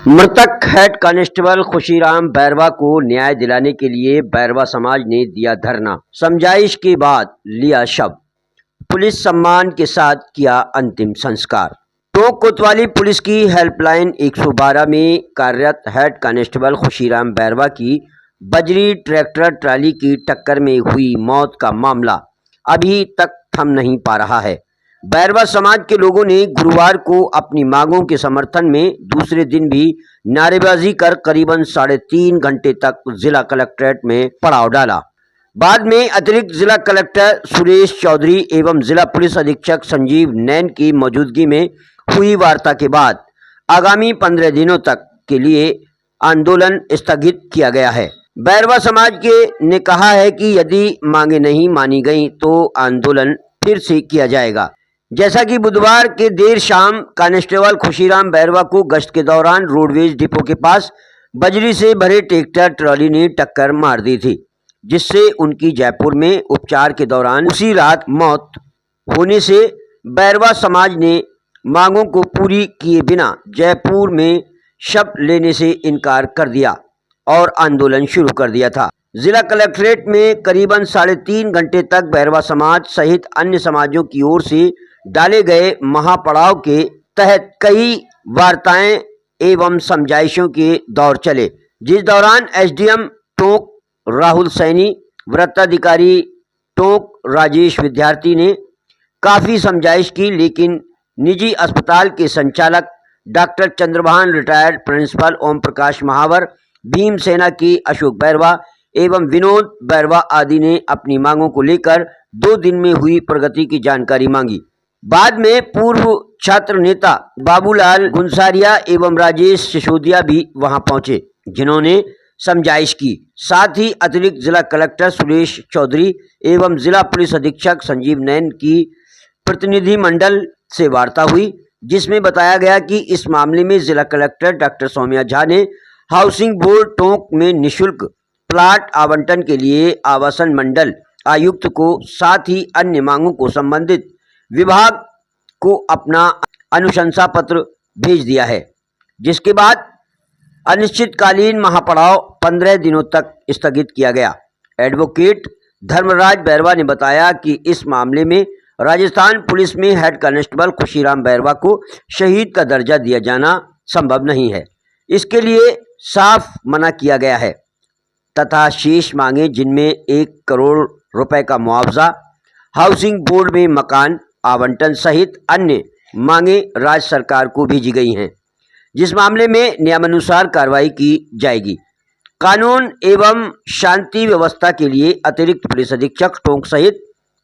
मृतक head constable Khushiram Bairwa को न्याय दिलाने के लिए बैरवा समाज ने दिया धरना। समझाइश के बाद लिया शव, पुलिस सम्मान के साथ किया अंतिम संस्कार। टोंक कोतवाली पुलिस की हेल्पलाइन 112 में कार्यरत हेड कांस्टेबल खुशीराम बैरवा की बजरी ट्रैक्टर ट्राली की टक्कर में हुई मौत का मामला अभी तक थम नहीं पा रहा है। बैरवा समाज के लोगों ने गुरुवार को अपनी मांगों के समर्थन में दूसरे दिन भी नारेबाजी कर करीबन 3.5 घंटे तक जिला कलेक्ट्रेट में पड़ाव डाला। बाद में अतिरिक्त जिला कलेक्टर सुरेश चौधरी एवं जिला पुलिस अधीक्षक संजीव नैन की मौजूदगी में हुई वार्ता के बाद आगामी 15 दिनों तक के लिए आंदोलन स्थगित किया गया है। बैरवा समाज के ने कहा है कि यदि मांगे नहीं मानी गई तो आंदोलन फिर से किया जाएगा। जैसा कि बुधवार के देर शाम कांस्टेबल खुशीराम बैरवा को गश्त के दौरान रोडवेज डिपो के पास बजरी से भरे ट्रैक्टर ट्रॉली ने टक्कर मार दी थी, जिससे उनकी जयपुर में उपचार के दौरान उसी रात मौत होने से बैरवा समाज ने मांगों को पूरी किए बिना जयपुर में शव लेने से इनकार कर दिया और आंदोलन शुरू कर दिया था। जिला कलेक्ट्रेट में करीबन 3.5 घंटे तक बैरवा समाज सहित अन्य समाजों की ओर से डाले गए महापड़ाव के तहत कई वार्ताएं एवं समझाइशों के दौर चले, जिस दौरान एसडीएम टोंक राहुल सैनी, वृत्ताधिकारी टोंक राजेश विद्यार्थी ने काफ़ी समझाइश की, लेकिन निजी अस्पताल के संचालक doctor Chandrabhan, retired principal Om Prakash महावर, भीम सेना की अशोक बैरवा एवं विनोद बैरवा आदि ने अपनी मांगों को लेकर 2 दिन में हुई प्रगति की जानकारी मांगी। बाद में पूर्व छात्र नेता बाबूलाल गुंसारिया एवं राजेश सिसोदिया भी वहां पहुंचे, जिन्होंने समझाइश की। साथ ही अतिरिक्त जिला कलेक्टर सुरेश चौधरी एवं जिला पुलिस अधीक्षक संजीव नैन की प्रतिनिधि मंडल से वार्ता हुई, जिसमें बताया गया कि इस मामले में जिला कलेक्टर डॉक्टर सौम्या झा ने हाउसिंग बोर्ड टोंक में निःशुल्क प्लाट आवंटन के लिए आवासन मंडल आयुक्त को साथ ही अन्य मांगों को संबंधित विभाग को अपना अनुशंसा पत्र भेज दिया है, जिसके बाद अनिश्चितकालीन महापड़ाव 15 दिनों तक स्थगित किया गया। एडवोकेट धर्मराज बैरवा ने बताया कि इस मामले में राजस्थान पुलिस में हेड कांस्टेबल खुशीराम बैरवा को शहीद का दर्जा दिया जाना संभव नहीं है, इसके लिए साफ मना किया गया है तथा शेष मांगे, जिनमें 1 करोड़ रुपए का मुआवजा, हाउसिंग बोर्ड में मकान आवंटन सहित अन्य मांगे राज्य सरकार को भेजी गई हैं, जिस मामले में नियमानुसार कार्रवाई की जाएगी। कानून एवं शांति व्यवस्था के लिए अतिरिक्त पुलिस अधीक्षक टोंक सहित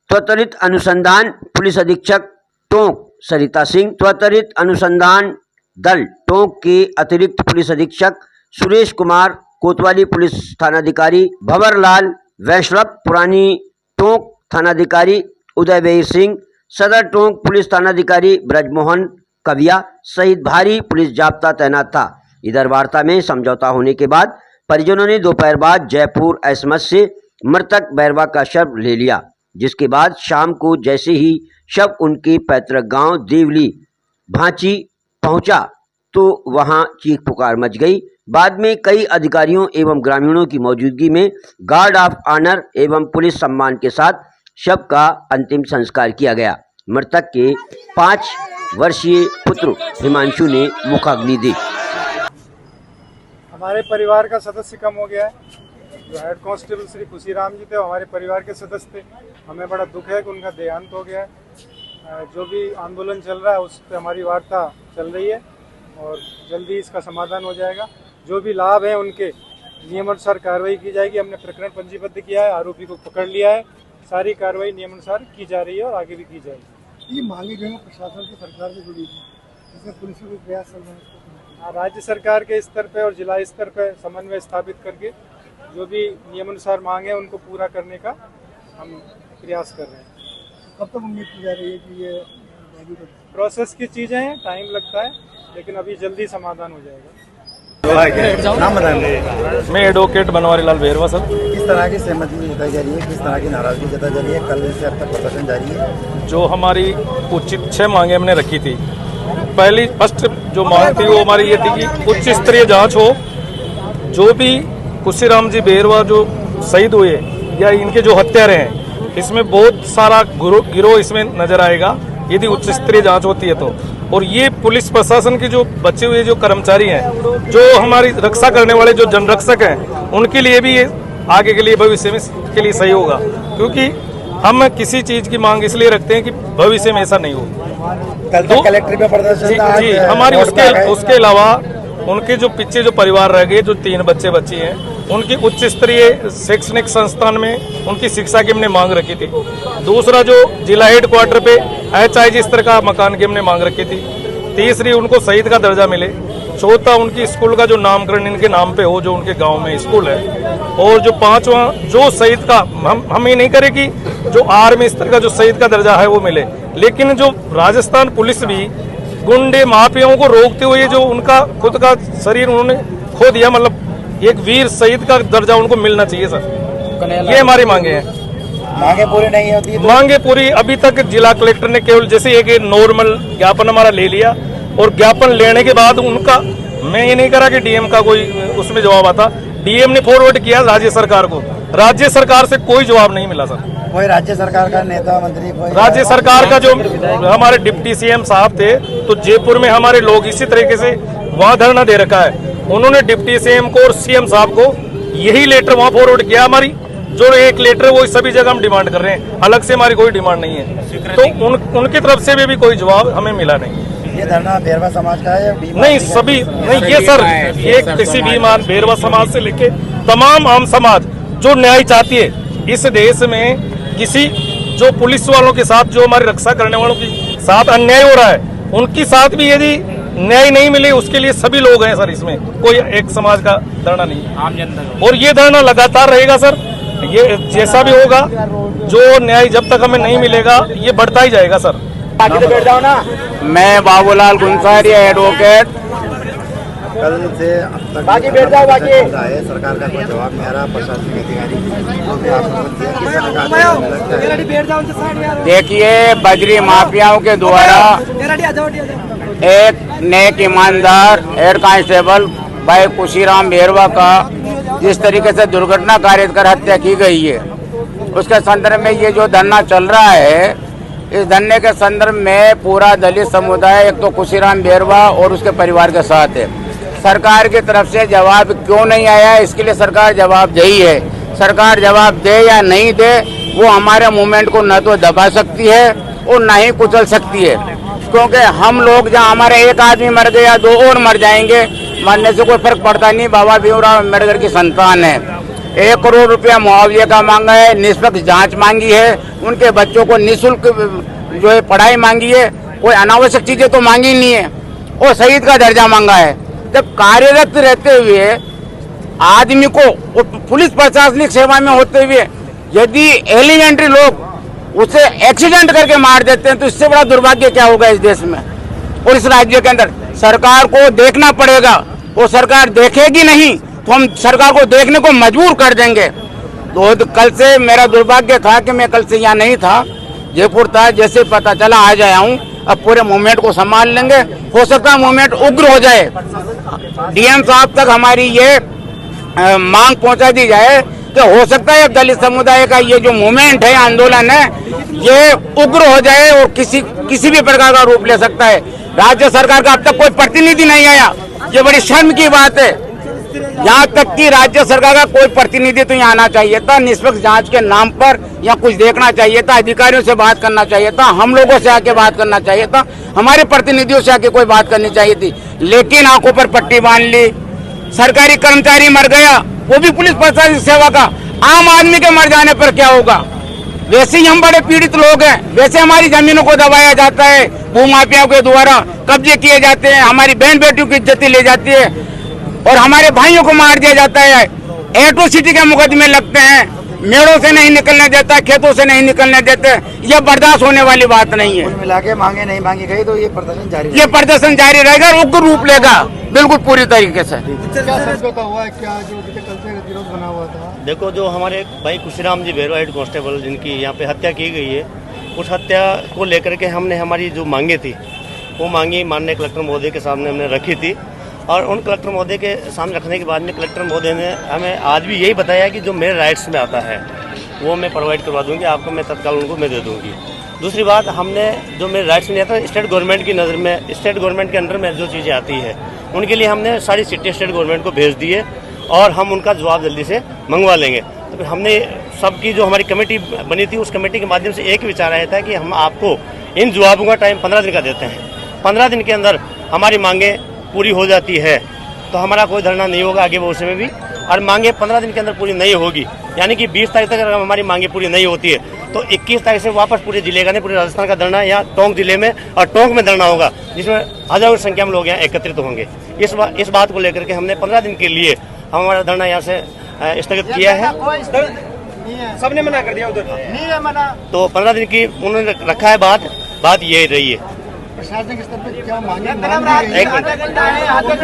त्वरित अनुसंधान पुलिस अधीक्षक टोंक सरिता सिंह, त्वरित अनुसंधान दल टोंक के अतिरिक्त पुलिस अधीक्षक सुरेश कुमार, कोतवाली पुलिस थानाधिकारी भंवरलाल वैष्णव, पुरानी टोंक थानाधिकारी उदयवीर सिंह, सदर टोंक पुलिस थानाधिकारी ब्रजमोहन कविया सहित भारी पुलिस जाब्ता तैनात था। इधर वार्ता में समझौता होने के बाद परिजनों ने दोपहर बाद जयपुर एसएमएस से मृतक बैरवा का शव ले लिया, जिसके बाद शाम को जैसे ही शव उनके पैतृक गांव देवली भांची पहुंचा तो वहां चीख पुकार मच गई। बाद में कई अधिकारियों एवं ग्रामीणों की मौजूदगी में गार्ड ऑफ ऑनर एवं पुलिस सम्मान के साथ शव का अंतिम संस्कार किया गया। मृतक के 5 वर्षीय पुत्र हिमांशु ने मुखाग्नि दी। हमारे परिवार का सदस्य कम हो गया है। जो हेड कांस्टेबल श्री खुशीराम जी थे वो हमारे परिवार के सदस्य थे। हमें बड़ा दुख है कि उनका देहांत हो गया है। जो भी आंदोलन चल रहा है उस पर हमारी वार्ता चल रही है और जल्दी इसका समाधान हो जाएगा। जो भी लाभ है उनके नियमानुसार कार्रवाई की जाएगी। हमने प्रकरण पंजीबद्ध किया है, आरोपी को पकड़ लिया है, सारी कार्रवाई नियमानुसार की जा रही है और आगे भी की जाएगी। ये मांगे जो है प्रशासन की सरकार से जुड़ी थी, इसमें पुलिस को प्रयास चल रहा है। राज्य सरकार के स्तर पे और जिला स्तर पे समन्वय स्थापित करके जो भी नियमानुसार मांग है उनको पूरा करने का हम प्रयास कर रहे हैं। कब तक उम्मीद की जा रही है कि ये प्रोसेस की चीज़ें हैं, टाइम लगता है, लेकिन अभी जल्दी समाधान हो जाएगा। नाम बताएंगे। मैं एडवोकेट बनवारी लाल बैरवा सर। किस तरह की सहमति जताई जा रही है, किस तरह की नाराजगी जताई जा रही है? कल से अब तक प्रदर्शन जारी है। जो हमारी उचित 6 मांगे हमने रखी थी पहली फर्स्ट जो मांग थी वो हमारी ये थी कि उच्च स्तरीय जांच हो। जो भी खुशीराम जी बेरवा जो शहीद हुए या इनके जो हत्यारे हैं, इसमें बहुत सारा गिरोह इसमें नजर आएगा यदि उच्च स्तरीय जांच होती है तो। और ये पुलिस प्रशासन के जो बचे हुए जो कर्मचारी हैं, जो हमारी रक्षा करने वाले जो जनरक्षक हैं, उनके लिए भी ये आगे के लिए भविष्य में के लिए सही होगा, क्योंकि हम किसी चीज की मांग इसलिए रखते हैं कि भविष्य में ऐसा नहीं हो। कल तक कलेक्टर पे प्रदर्शन था, जी, आज हमारी रोड पे है। उसके अलावा उनके जो पीछे जो परिवार रह गए, जो 3 बच्चे बच्ची हैं, उनकी उच्च स्तरीय शैक्षणिक संस्थान में उनकी शिक्षा की हमने मांग रखी थी। दूसरा जो जिला हेडक्वार्टर पे HIG स्तर का मकान की हमने मांग रखी थी। तीसरी उनको शहीद का दर्जा मिले। चौथा उनकी स्कूल का जो नामकरण इनके नाम पे हो, जो उनके गांव में स्कूल है। और जो 5वां जो शहीद का हम ये नहीं करें कि जो आर्मी स्तर का जो शहीद का दर्जा है वो मिले, लेकिन जो राजस्थान पुलिस भी गुंडे माफियाओं को रोकते हुए जो उनका खुद का शरीर उन्होंने खो दिया, मतलब एक वीर शहीद का दर्जा उनको मिलना चाहिए सर। ये हमारी मांगे हैं। मांगे पूरी नहीं होती तो मांगे पूरी अभी तक जिला कलेक्टर ने केवल जैसे एक नॉर्मल ज्ञापन हमारा ले लिया, और ज्ञापन लेने के बाद उनका, मैं ये नहीं करा कि डीएम का कोई उसमें जवाब आता। डीएम ने फॉरवर्ड किया राज्य सरकार को, राज्य सरकार से कोई जवाब नहीं मिला सर। कोई राज्य सरकार का नेता मंत्री कोई राज्य सरकार का जो हमारे डिप्टी CM साहब थे, तो जयपुर में हमारे लोग इसी तरीके से वहां धरना दे रखा है। उन्होंने डिप्टी CM को और CM साहब को यही लेटर वहां फॉरवर्ड किया। हमारी जो एक लेटर है वो सभी जगह हम डिमांड कर रहे हैं, अलग से हमारी कोई डिमांड नहीं है। तो उनकी तरफ से भी कोई जवाब हमें मिला नहीं। ये धरना बेरवा समाज का है या बीमा नहीं, सभी नहीं, ये सर ये किसी भी मान बेरवा समाज से लेके तमाम आम समाज जो न्याय चाहती है इस देश में। किसी जो पुलिस वालों के साथ, जो हमारी रक्षा करने वालों के साथ अन्याय हो रहा है, उनके साथ भी यदि न्याय नहीं मिले, उसके लिए सभी लोग हैं सर। इसमें कोई एक समाज का धरना नहीं, आम जनता। और ये धरना लगातार रहेगा सर। ये जैसा भी होगा, जो न्याय जब तक हमें नहीं मिलेगा ये बढ़ता ही जाएगा सर। बाकी तो बैठ जाओ ना। मैं बाबूलाल गुंसारी एडवोकेट। कल से अब तक बाकी बैठ जाओ, बाकी। है सरकार का कोई जवाब नहीं आ रहा। प्रशासनिक अधिकारी जो भी आश्वासन दिया कि सरकार देखिए, बजरी माफियाओं के द्वारा एक नेक ईमानदार हेड कांस्टेबल भाई खुशीराम बेरवा का जिस तरीके से दुर्घटना कारित कर हत्या की गई है, उसके संदर्भ में ये जो धरना चल रहा है, इस धरने के संदर्भ में पूरा दलित समुदाय एक तो खुशीराम बेरवा और उसके परिवार के साथ है। सरकार की तरफ से जवाब क्यों नहीं आया, इसके लिए सरकार जवाबदेही है। सरकार जवाब दे या नहीं दे, वो हमारे मूवमेंट को न तो दबा सकती है और न ही कुचल सकती है, क्योंकि हम लोग जहाँ हमारे एक आदमी मर गया 2 और मर जाएंगे, मरने से कोई फर्क पड़ता नहीं। बाबा भीमराव अम्बेडकर की संतान है। 1 करोड़ रुपया मुआवजे का मांगा है, निष्पक्ष जांच मांगी है, उनके बच्चों को निःशुल्क जो है पढ़ाई मांगी है, कोई अनावश्यक चीजें तो मांगी नहीं है, और शहीद का दर्जा मांगा है। जब कार्यरत रहते हुए आदमी को, पुलिस प्रशासनिक सेवा में होते हुए यदि एलिमेंट्री लोग उसे एक्सीडेंट करके मार देते हैं, तो इससे बड़ा दुर्भाग्य क्या होगा इस देश में और इस राज्य के अंदर। सरकार को देखना पड़ेगा, वो सरकार देखेगी नहीं तो हम सरकार को देखने को मजबूर कर देंगे। तो कल से मेरा दुर्भाग्य था कि मैं कल से यहाँ नहीं था, जयपुर था। जैसे पता चला आज आया हूँ। अब पूरे मूवमेंट को संभाल लेंगे, हो सकता है मूवमेंट उग्र हो जाए। डीएम साहब तक हमारी ये मांग पहुंचा दी जाए कि हो सकता है दलित समुदाय का ये जो मूवमेंट है, आंदोलन है, ये उग्र हो जाए और किसी भी प्रकार का रूप ले सकता है। राज्य सरकार का अब तक कोई प्रतिनिधि नहीं आया, ये बड़ी शर्म की बात है। यहाँ तक कि राज्य सरकार का कोई प्रतिनिधि तो यहाँ आना चाहिए था, निष्पक्ष जांच के नाम पर या कुछ देखना चाहिए था, अधिकारियों से बात करना चाहिए था, हम लोगों से आके बात करना चाहिए था, हमारे प्रतिनिधियों से आके कोई बात करनी चाहिए थी। लेकिन आंखों पर पट्टी बांध ली। सरकारी कर्मचारी मर गया, वो भी पुलिस प्रशासनिक सेवा का। आम आदमी के मर जाने पर क्या होगा? वैसे ही हम बड़े पीड़ित लोग हैं, वैसे हमारी जमीनों को दबाया जाता है, भूमाफियाओं के द्वारा कब्जे किए जाते हैं, हमारी बहन बेटियों की इज्जत ले जाती है और हमारे भाइयों को मार दिया जाता है। एट्रोसिटी के मुकदमे लगते हैं, मेड़ों से नहीं निकलने देता, खेतों से नहीं निकलने देते। ये बर्दाश्त होने वाली बात नहीं है। मिला के मांगे नहीं मांगी गई तो ये प्रदर्शन जारी रहेगा, उग्र रूप लेगा बिल्कुल पूरी तरीके से। हुआ क्या जो कल से विरोध बना हुआ था? देखो, जो हमारे भाई खुशीराम जी बेरवा हेड कांस्टेबल जिनकी यहाँ पे हत्या की गई है, उस हत्या को लेकर के हमने हमारी जो मांगे थी वो मांगी माननीय कलेक्टर महोदय के सामने हमने रखी थी और उन कलेक्टर महोदय के सामने रखने के बाद में कलेक्टर महोदय ने हमें आज भी यही बताया कि जो मेरे राइट्स में आता है वो मैं प्रोवाइड करवा दूंगी, आपको मैं तत्काल उनको मैं दे दूंगी। दूसरी बात, हमने जो मेरे राइट्स में आता है स्टेट गवर्नमेंट की नज़र में, स्टेट गवर्नमेंट के अंडर में जो चीज़ें आती है उनके लिए हमने सारी चिट्ठी स्टेट गवर्नमेंट को भेज दी है और हम उनका जवाब जल्दी से मंगवा लेंगे। तो फिर हमने सबकी जो हमारी कमेटी बनी थी उस कमेटी के माध्यम से एक विचार आया था कि हम आपको इन जवाबों का टाइम 15 दिन का देते हैं। 15 दिन के अंदर हमारी मांगें पूरी हो जाती है तो हमारा कोई धरना नहीं होगा आगे भविष्य में भी, और मांगे 15 दिन के अंदर पूरी नहीं होगी, यानी कि 20 तारीख तक अगर हमारी मांगे पूरी नहीं होती है तो 21 तारीख से वापस पूरे जिले का नहीं पूरे राजस्थान का धरना यहाँ टोंक जिले में और टोंक में धरना होगा, जिसमें हजारों की संख्या में लोग यहाँ एकत्रित होंगे। इस बात को लेकर के हमने 15 दिन के लिए हमारा धरना यहाँ से स्थगित किया है। सबने मना कर दिया, उधर नहीं है मना। तो 15 दिन की उन्होंने रखा है। बात यही रही है। प्रशासनिक स्तर पर क्या मांगे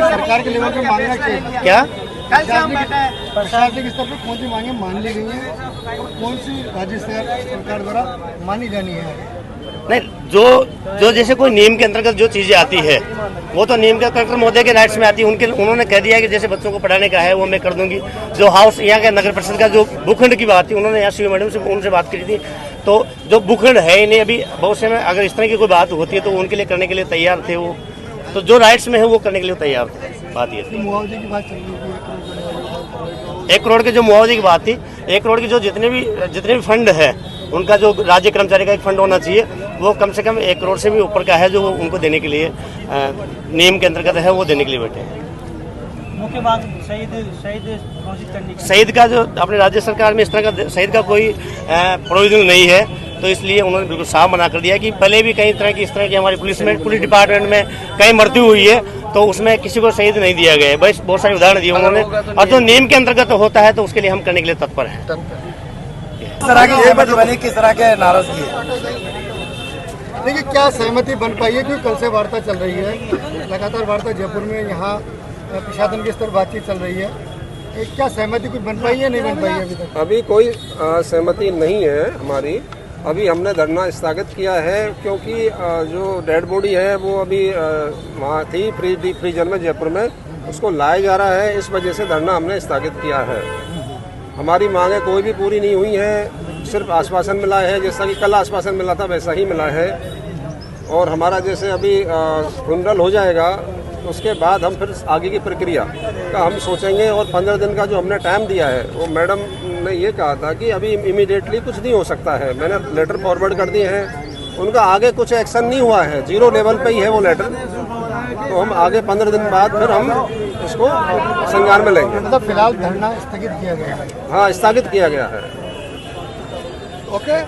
सरकार के लेवल पे मांगना चाहिए क्या प्रशासनिक स्तर पर कौन सी मांगे मान ली गई हैं और कौन सी राज्य सरकार द्वारा मानी जानी है? नहीं, जो जैसे कोई नियम के अंतर्गत जो चीजें आती है वो तो नियम के कलेक्टर महोदय के राइट्स में आती है। उन्होंने कह दिया कि जैसे बच्चों को पढ़ाने का है वो मैं कर दूंगी। जो हाउस यहाँ के नगर परिषद का जो भूखंड की बात थी, उन्होंने यहाँ सीओ मैडम से उनसे बात की थी, तो जो भूखंड है ही नहीं अभी भविष्य में अगर इस तरह की कोई बात होती है तो उनके लिए करने के लिए तैयार थे वो, तो जो राइट्स में है वो करने के लिए तैयार थे। बात ये थी मुआवजे की बात चल रही थी, 1 करोड़ के जो मुआवजे की बात थी, 1 करोड़ की जो जितने भी फंड है उनका जो राज्य कर्मचारी का एक फंड होना चाहिए वो कम से कम 1 करोड़ से भी ऊपर का है जो उनको देने के लिए नियम के अंतर्गत है, वो देने के लिए बैठे हैं। मुख्य बात शहीद घोषित करने की, शहीद का जो अपने राज्य सरकार में इस तरह का शहीद का कोई प्रोविजन नहीं है, तो इसलिए उन्होंने बिल्कुल साफ मना कर दिया कि पहले भी कई तरह की इस तरह की हमारी पुलिस डिपार्टमेंट में कई मृत्यु हुई है तो उसमें किसी को शहीद नहीं दिया गया है। बस बहुत सारे उदाहरण दिए उन्होंने, और जो नियम के अंतर्गत होता है तो उसके लिए हम करने के लिए तत्पर हैं। किस तरह की सहमति बनी, किस तरह के नाराजगी है? देखिए क्या सहमति बन पाई है, क्योंकि कल से वार्ता चल रही है, लगातार वार्ता जयपुर में यहाँ प्रशासन के स्तर बातचीत चल रही है। क्या सहमति कुछ बन पाई है, नहीं बन पाई है अभी तक? अभी कोई सहमति नहीं है हमारी। अभी हमने धरना स्थगित किया है क्योंकि जो डेड बॉडी है वो अभी वहाँ थी फ्रीजर में जयपुर में, उसको लाया जा रहा है, इस वजह से धरना हमने स्थगित किया है। हमारी मांगें कोई भी पूरी नहीं हुई हैं, सिर्फ आश्वासन मिला है, जैसा कि कल आश्वासन मिला था वैसा ही मिला है। और हमारा जैसे अभी फ्यूनरल हो जाएगा उसके बाद हम फिर आगे की प्रक्रिया का हम सोचेंगे। और 15 दिन का जो हमने टाइम दिया है वो मैडम ने ये कहा था कि अभी इमीडिएटली कुछ नहीं हो सकता है। मैंने लेटर फॉरवर्ड कर दिए हैं, उनका आगे कुछ एक्शन नहीं हुआ है, 0 लेवल पे ही है वो लेटर। तो हम आगे 15 दिन बाद फिर हम इसको संज्ञान में लेंगे। मतलब फिलहाल धरना स्थगित किया गया है? हाँ, स्थगित किया गया है। ओके।